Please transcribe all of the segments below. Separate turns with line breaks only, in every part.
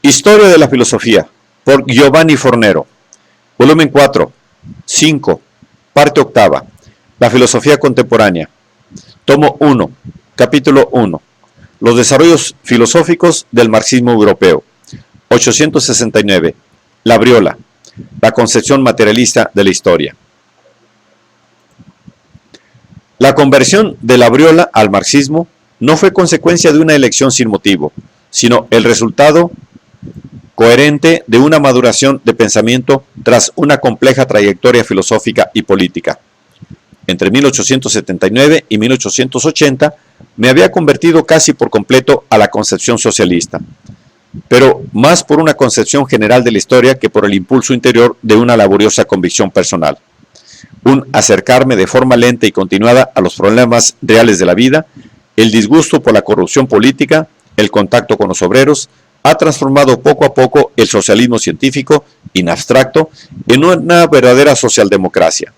Historia de la filosofía, por Giovanni Fornero, volumen 4, 5, parte octava, la filosofía contemporánea, tomo 1, capítulo 1, los desarrollos filosóficos del marxismo europeo, 869, la Briola, la concepción materialista de la historia. La conversión de la Briola al marxismo no fue consecuencia de una elección sin motivo, sino el resultado coherente de una maduración de pensamiento tras una compleja trayectoria filosófica y política. Entre 1879 y 1880 me había convertido casi por completo a la concepción socialista, pero más por una concepción general de la historia que por el impulso interior de una laboriosa convicción personal. Un acercarme de forma lenta y continuada a los problemas reales de la vida, el disgusto por la corrupción política, el contacto con los obreros, ha transformado poco a poco el socialismo científico, in abstracto, en una verdadera socialdemocracia.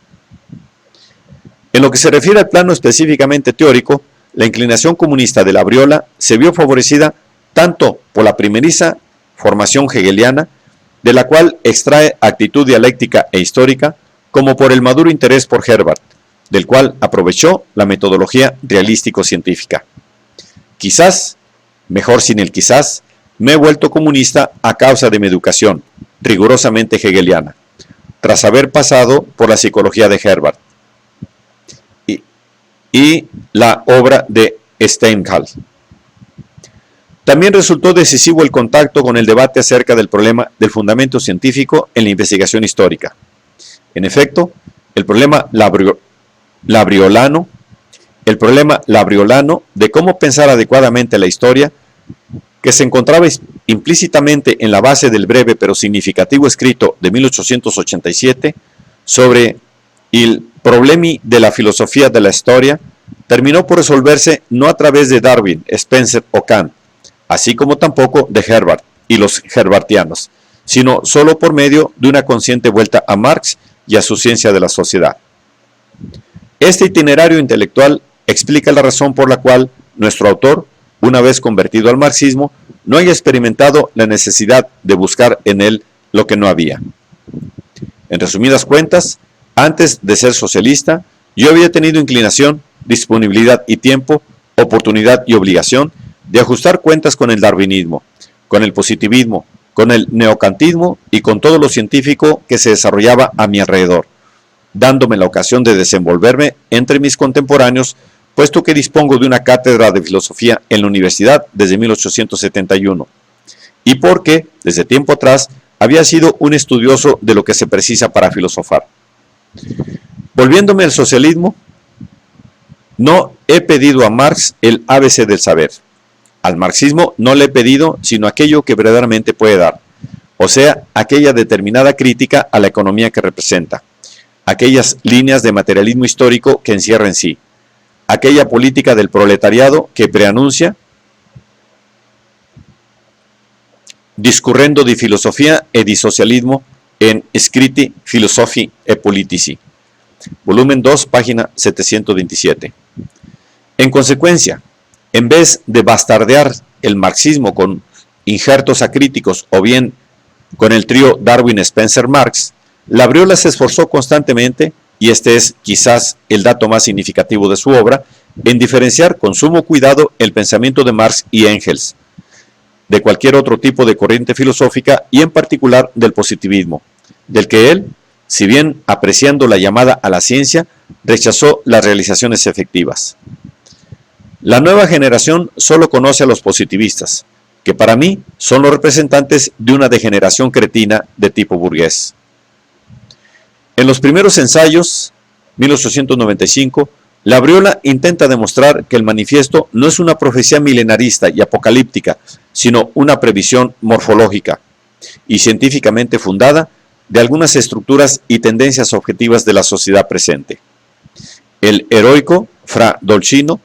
En lo que se refiere al plano específicamente teórico, la inclinación comunista de la Briola se vio favorecida tanto por la primeriza formación hegeliana, de la cual extrae actitud dialéctica e histórica, como por el maduro interés por Herbart, del cual aprovechó la metodología realístico-científica. Quizás, mejor sin el quizás, me he vuelto comunista a causa de mi educación, rigurosamente hegeliana, tras haber pasado por la psicología de Herbart y la obra de Stendhal. También resultó decisivo el contacto con el debate acerca del problema del fundamento científico en la investigación histórica. En efecto, el problema labriolano de cómo pensar adecuadamente la historia, que se encontraba implícitamente en la base del breve pero significativo escrito de 1887 sobre il problemi de la filosofía de la historia, terminó por resolverse no a través de Darwin, Spencer o Kant, así como tampoco de Herbart y los herbartianos, sino solo por medio de una consciente vuelta a Marx y a su ciencia de la sociedad. Este itinerario intelectual explica la razón por la cual nuestro autor, una vez convertido al marxismo, no haya experimentado la necesidad de buscar en él lo que no había. En resumidas cuentas, antes de ser socialista, yo había tenido inclinación, disponibilidad y tiempo, oportunidad y obligación de ajustar cuentas con el darwinismo, con el positivismo, con el neocantismo y con todo lo científico que se desarrollaba a mi alrededor, dándome la ocasión de desenvolverme entre mis contemporáneos, puesto que dispongo de una cátedra de filosofía en la universidad desde 1871, y porque, desde tiempo atrás, había sido un estudioso de lo que se precisa para filosofar. Volviéndome al socialismo, no he pedido a Marx el ABC del saber. Al marxismo no le he pedido sino aquello que verdaderamente puede dar, o sea, aquella determinada crítica a la economía que representa, aquellas líneas de materialismo histórico que encierra en sí, aquella política del proletariado que preanuncia, discurrendo di filosofia e di socialismo en Scritti Philosophi e Politici, volumen 2, página 727. En consecuencia, en vez de bastardear el marxismo con injertos acríticos o bien con el trío Darwin-Spencer-Marx, la Briola se esforzó constantemente, y este es quizás el dato más significativo de su obra, en diferenciar con sumo cuidado el pensamiento de Marx y Engels de cualquier otro tipo de corriente filosófica y en particular del positivismo, del que él, si bien apreciando la llamada a la ciencia, rechazó las realizaciones efectivas. La nueva generación solo conoce a los positivistas, que para mí son los representantes de una degeneración cretina de tipo burgués. En los primeros ensayos, 1895, la Briola intenta demostrar que el manifiesto no es una profecía milenarista y apocalíptica, sino una previsión morfológica y científicamente fundada de algunas estructuras y tendencias objetivas de la sociedad presente. El heroico Fra Dolcino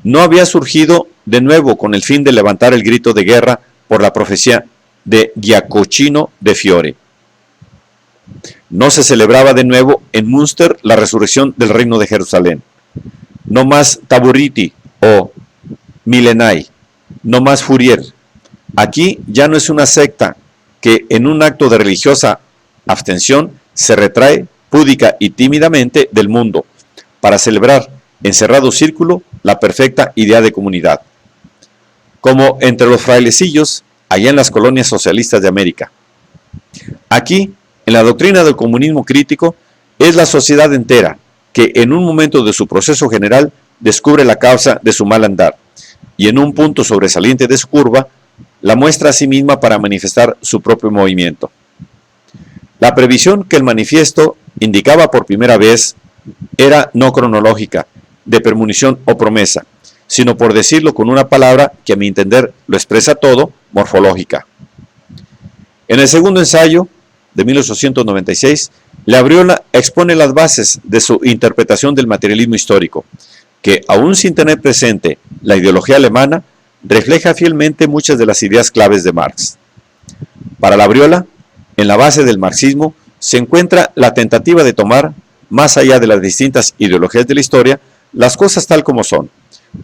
no había surgido de nuevo con el fin de levantar el grito de guerra por la profecía de Giacocino de Fiore. No se celebraba de nuevo en Münster la resurrección del reino de Jerusalén. No más Taburiti o Milenai, no más Fourier, Aquí ya no es una secta que en un acto de religiosa abstención se retrae púdica y tímidamente del mundo para celebrar en cerrado círculo la perfecta idea de comunidad, como entre los frailecillos allá en las colonias socialistas de América. Aquí, en la doctrina del comunismo crítico, es la sociedad entera que en un momento de su proceso general descubre la causa de su mal andar y en un punto sobresaliente de su curva la muestra a sí misma para manifestar su propio movimiento. La previsión que el manifiesto indicaba por primera vez era no cronológica, de premonición o promesa, sino, por decirlo con una palabra que a mi entender lo expresa todo, morfológica. En el segundo ensayo, de 1896, Labriola expone las bases de su interpretación del materialismo histórico, que, aún sin tener presente la ideología alemana, refleja fielmente muchas de las ideas claves de Marx. Para Labriola, en la base del marxismo se encuentra la tentativa de tomar, más allá de las distintas ideologías de la historia, las cosas tal como son,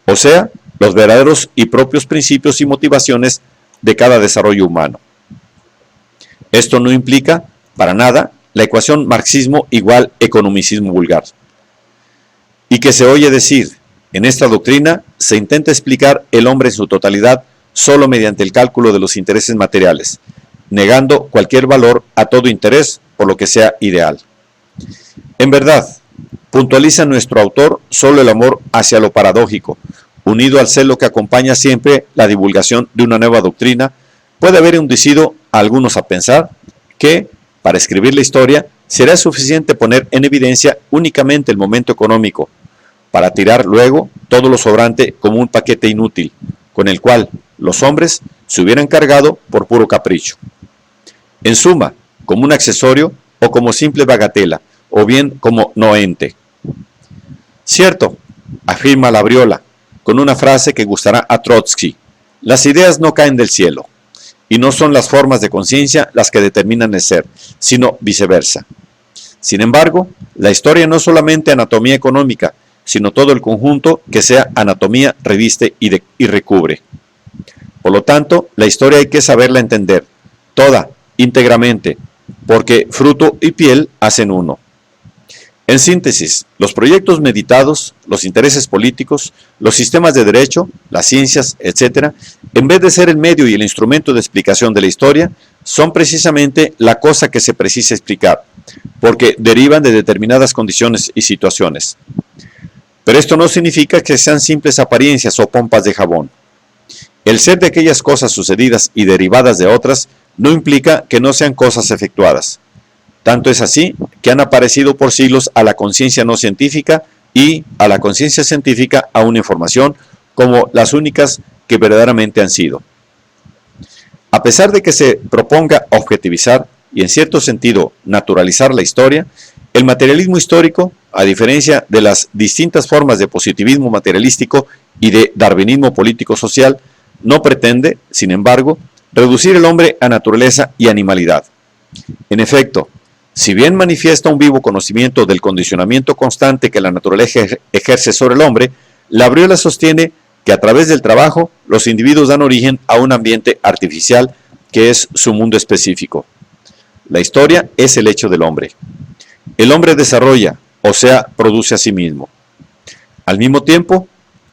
o sea, los verdaderos y propios principios y motivaciones de cada desarrollo humano. Esto no implica, para nada, la ecuación marxismo igual economicismo vulgar. Y que se oye decir, en esta doctrina se intenta explicar el hombre en su totalidad solo mediante el cálculo de los intereses materiales, negando cualquier valor a todo interés por lo que sea ideal. En verdad, puntualiza nuestro autor solo el amor hacia lo paradójico, unido al celo que acompaña siempre la divulgación de una nueva doctrina, puede haber inducido a algunos a pensar que, para escribir la historia, será suficiente poner en evidencia únicamente el momento económico, para tirar luego todo lo sobrante como un paquete inútil, con el cual los hombres se hubieran cargado por puro capricho. En suma, como un accesorio o como simple bagatela, o bien como no ente. Cierto, afirma Labriola, con una frase que gustará a Trotsky, las ideas no caen del cielo, y no son las formas de conciencia las que determinan el ser, sino viceversa. Sin embargo, la historia no es solamente anatomía económica, sino todo el conjunto que sea anatomía reviste y recubre. Por lo tanto, la historia hay que saberla entender, toda, íntegramente, porque fruto y piel hacen uno. En síntesis, los proyectos meditados, los intereses políticos, los sistemas de derecho, las ciencias, etc., en vez de ser el medio y el instrumento de explicación de la historia, son precisamente la cosa que se precisa explicar, porque derivan de determinadas condiciones y situaciones. Pero esto no significa que sean simples apariencias o pompas de jabón. El ser de aquellas cosas sucedidas y derivadas de otras no implica que no sean cosas efectuadas. Tanto es así que han aparecido por siglos a la conciencia no científica y a la conciencia científica a una información como las únicas que verdaderamente han sido. A pesar de que se proponga objetivizar y en cierto sentido naturalizar la historia, el materialismo histórico, a diferencia de las distintas formas de positivismo materialístico y de darwinismo político-social, no pretende, sin embargo, reducir el hombre a naturaleza y animalidad. En efecto, si bien manifiesta un vivo conocimiento del condicionamiento constante que la naturaleza ejerce sobre el hombre, Labriola sostiene que a través del trabajo los individuos dan origen a un ambiente artificial que es su mundo específico. La historia es el hecho del hombre. El hombre desarrolla, o sea, produce a sí mismo. Al mismo tiempo,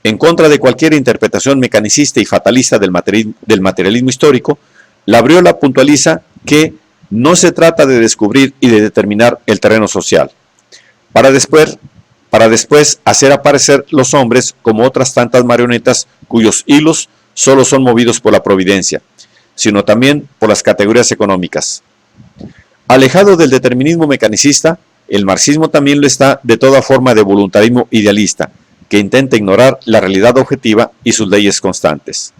en contra de cualquier interpretación mecanicista y fatalista del materialismo histórico, Labriola puntualiza que no se trata de descubrir y de determinar el terreno social, para después hacer aparecer los hombres como otras tantas marionetas cuyos hilos solo son movidos por la providencia, sino también por las categorías económicas. Alejado del determinismo mecanicista, el marxismo también lo está de toda forma de voluntarismo idealista, que intenta ignorar la realidad objetiva y sus leyes constantes.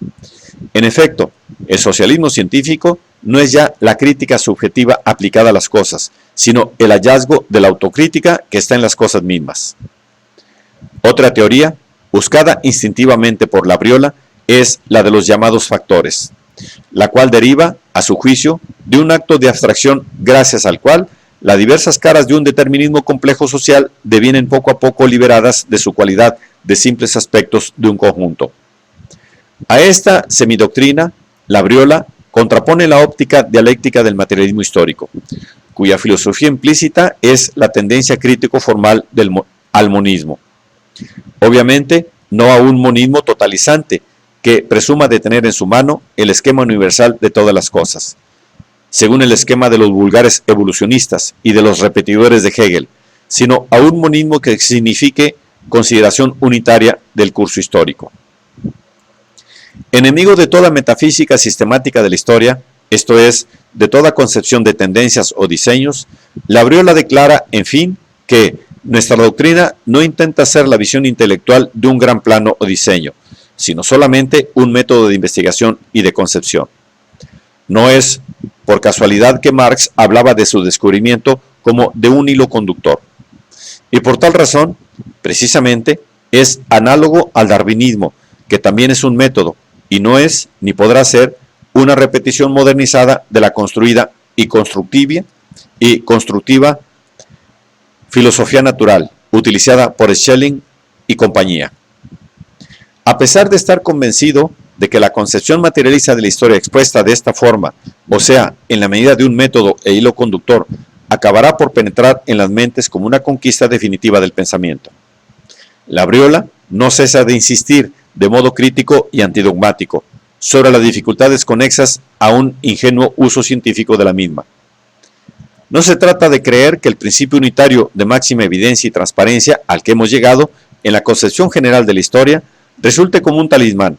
En efecto, el socialismo científico no es ya la crítica subjetiva aplicada a las cosas, sino el hallazgo de la autocrítica que está en las cosas mismas. Otra teoría, buscada instintivamente por Labriola, es la de los llamados factores, la cual deriva, a su juicio, de un acto de abstracción gracias al cual las diversas caras de un determinismo complejo social devienen poco a poco liberadas de su cualidad de simples aspectos de un conjunto. A esta semidoctrina Labriola contrapone la óptica dialéctica del materialismo histórico, cuya filosofía implícita es la tendencia crítico-formal al monismo. Obviamente, no a un monismo totalizante que presuma de tener en su mano el esquema universal de todas las cosas, según el esquema de los vulgares evolucionistas y de los repetidores de Hegel, sino a un monismo que signifique consideración unitaria del curso histórico. Enemigo de toda metafísica sistemática de la historia, esto es, de toda concepción de tendencias o diseños, Labriola declara, en fin, que nuestra doctrina no intenta ser la visión intelectual de un gran plano o diseño, sino solamente un método de investigación y de concepción. No es por casualidad que Marx hablaba de su descubrimiento como de un hilo conductor. Y por tal razón, precisamente, es análogo al darwinismo, que también es un método, y no es, ni podrá ser, una repetición modernizada de la construida y constructiva filosofía natural, utilizada por Schelling y compañía. A pesar de estar convencido de que la concepción materialista de la historia expuesta de esta forma, o sea, en la medida de un método e hilo conductor, acabará por penetrar en las mentes como una conquista definitiva del pensamiento. Labriola no cesa de insistir de modo crítico y antidogmático sobre las dificultades conexas a un ingenuo uso científico de la misma. No se trata de creer que el principio unitario de máxima evidencia y transparencia al que hemos llegado en la concepción general de la historia resulte como un talismán,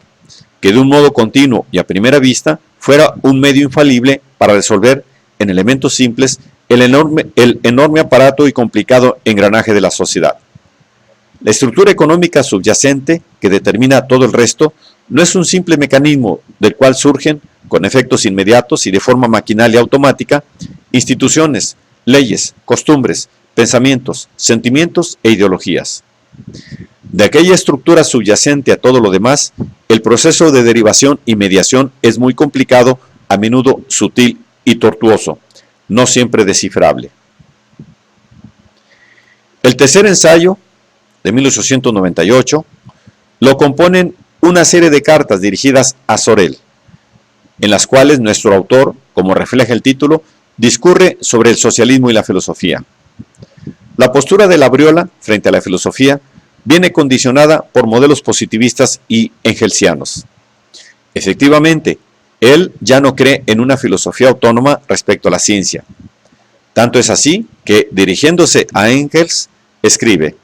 que de un modo continuo y a primera vista fuera un medio infalible para resolver en elementos simples el enorme aparato y complicado engranaje de la sociedad. La estructura económica subyacente que determina todo el resto no es un simple mecanismo del cual surgen, con efectos inmediatos y de forma maquinal y automática, instituciones, leyes, costumbres, pensamientos, sentimientos e ideologías. De aquella estructura subyacente a todo lo demás, el proceso de derivación y mediación es muy complicado, a menudo sutil y tortuoso, no siempre descifrable. El tercer ensayo, de 1898, lo componen una serie de cartas dirigidas a Sorel, en las cuales nuestro autor, como refleja el título, discurre sobre el socialismo y la filosofía. La postura de Labriola frente a la filosofía viene condicionada por modelos positivistas y engelsianos. Efectivamente, él ya no cree en una filosofía autónoma respecto a la ciencia. Tanto es así que, dirigiéndose a Engels, escribe: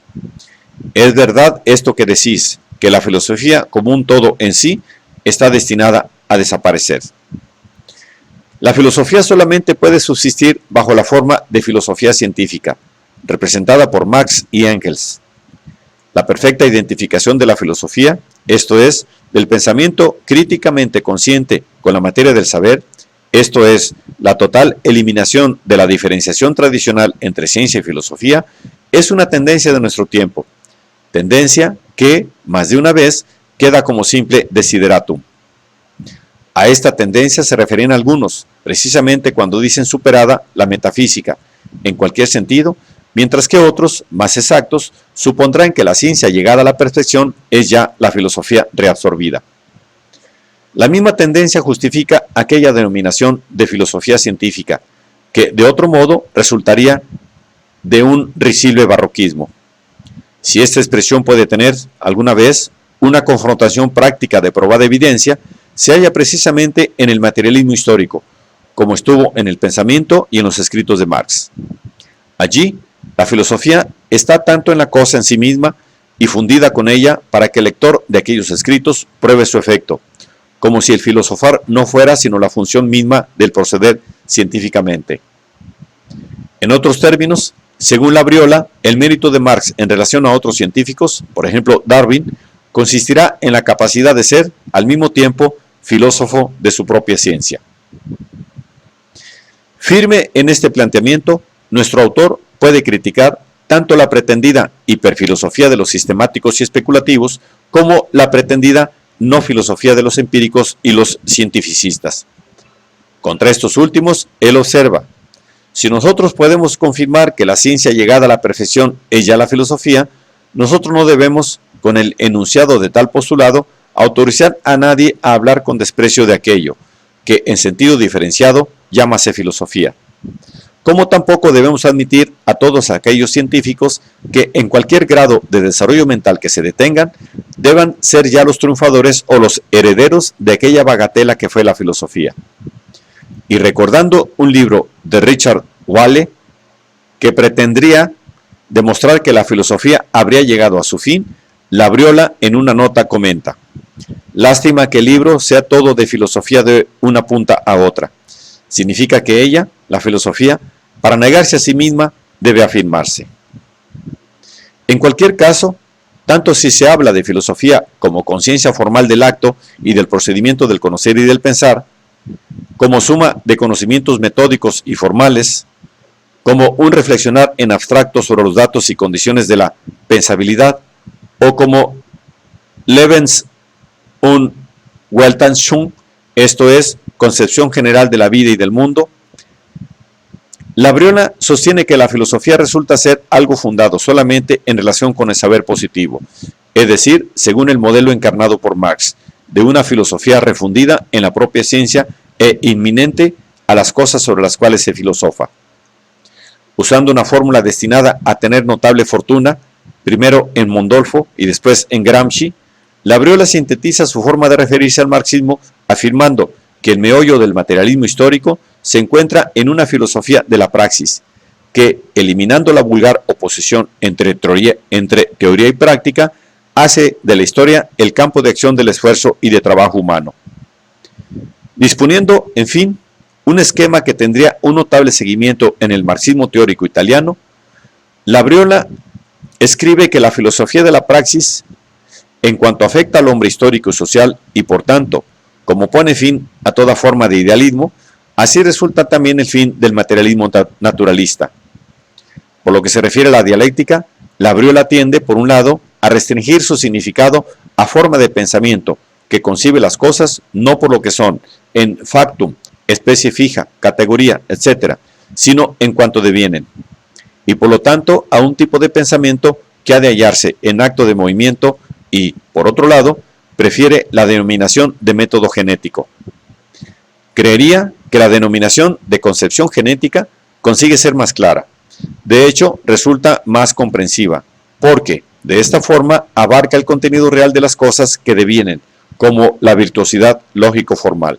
«Es verdad esto que decís, que la filosofía como un todo en sí está destinada a desaparecer. La filosofía solamente puede subsistir bajo la forma de filosofía científica, representada por Marx y Engels. La perfecta identificación de la filosofía, esto es, del pensamiento críticamente consciente con la materia del saber, esto es, la total eliminación de la diferenciación tradicional entre ciencia y filosofía, es una tendencia de nuestro tiempo, tendencia que, más de una vez, queda como simple desideratum. A esta tendencia se referían algunos, precisamente cuando dicen superada la metafísica, en cualquier sentido, mientras que otros, más exactos, supondrán que la ciencia llegada a la perfección es ya la filosofía reabsorbida. La misma tendencia justifica aquella denominación de filosofía científica, que de otro modo resultaría de un risible barroquismo. Si esta expresión puede tener, alguna vez, una confrontación práctica de probada evidencia, se halla precisamente en el materialismo histórico, como estuvo en el pensamiento y en los escritos de Marx. Allí, la filosofía está tanto en la cosa en sí misma y fundida con ella para que el lector de aquellos escritos pruebe su efecto, como si el filosofar no fuera sino la función misma del proceder científicamente. En otros términos, según Labriola, el mérito de Marx en relación a otros científicos, por ejemplo Darwin, consistirá en la capacidad de ser, al mismo tiempo, filósofo de su propia ciencia. Firme en este planteamiento, nuestro autor puede criticar tanto la pretendida hiperfilosofía de los sistemáticos y especulativos como la pretendida no filosofía de los empíricos y los cientificistas. Contra estos últimos, él observa: si nosotros podemos confirmar que la ciencia llegada a la perfección es ya la filosofía, nosotros no debemos, con el enunciado de tal postulado, autorizar a nadie a hablar con desprecio de aquello, que en sentido diferenciado llámase filosofía. Como tampoco debemos admitir a todos aquellos científicos que en cualquier grado de desarrollo mental que se detengan, deban ser ya los triunfadores o los herederos de aquella bagatela que fue la filosofía. Y recordando un libro de Richard Wale, que pretendría demostrar que la filosofía habría llegado a su fin, Labriola en una nota comenta: lástima que el libro sea todo de filosofía de una punta a otra. Significa que ella, la filosofía, para negarse a sí misma, debe afirmarse. En cualquier caso, tanto si se habla de filosofía como conciencia formal del acto y del procedimiento del conocer y del pensar, como suma de conocimientos metódicos y formales, como un reflexionar en abstracto sobre los datos y condiciones de la pensabilidad, o como Lebens und Weltanschauung, esto es, concepción general de la vida y del mundo, Labriola sostiene que la filosofía resulta ser algo fundado solamente en relación con el saber positivo, es decir, según el modelo encarnado por Marx, de una filosofía refundida en la propia ciencia e inminente a las cosas sobre las cuales se filosofa. Usando una fórmula destinada a tener notable fortuna, primero en Mondolfo y después en Gramsci, Labriola sintetiza su forma de referirse al marxismo afirmando que el meollo del materialismo histórico se encuentra en una filosofía de la praxis, que, eliminando la vulgar oposición entre teoría y práctica, hace de la historia el campo de acción del esfuerzo y de trabajo humano. Disponiendo, en fin, un esquema que tendría un notable seguimiento en el marxismo teórico italiano, Labriola escribe que la filosofía de la praxis, en cuanto afecta al hombre histórico y social, y por tanto, como pone fin a toda forma de idealismo, así resulta también el fin del materialismo naturalista. Por lo que se refiere a la dialéctica, Labriola tiende, por un lado, a restringir su significado a forma de pensamiento que concibe las cosas no por lo que son, en factum, especie fija, categoría, etc., sino en cuanto devienen, y por lo tanto a un tipo de pensamiento que ha de hallarse en acto de movimiento y, por otro lado, prefiere la denominación de método genético. Creería que la denominación de concepción genética consigue ser más clara. De hecho, resulta más comprensiva, porque de esta forma abarca el contenido real de las cosas que devienen, como la virtuosidad lógico-formal.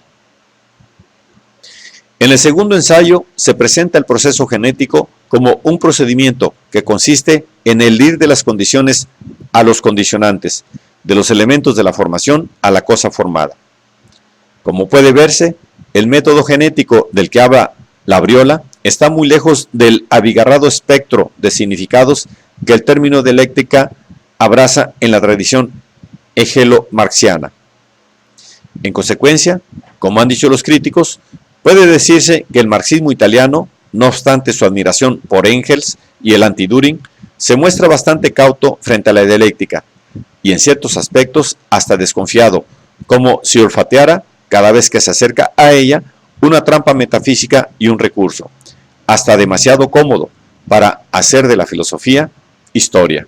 En el segundo ensayo se presenta el proceso genético como un procedimiento que consiste en el ir de las condiciones a los condicionantes, de los elementos de la formación a la cosa formada. Como puede verse, el método genético del que habla Labriola está muy lejos del abigarrado espectro de significados que el término dialéctica abraza en la tradición hegelo-marxiana. En consecuencia, como han dicho los críticos, puede decirse que el marxismo italiano, no obstante su admiración por Engels y el anti-Düring, se muestra bastante cauto frente a la dialéctica, y en ciertos aspectos hasta desconfiado, como si olfateara, cada vez que se acerca a ella, una trampa metafísica y un recurso, hasta demasiado cómodo para hacer de la filosofía historia.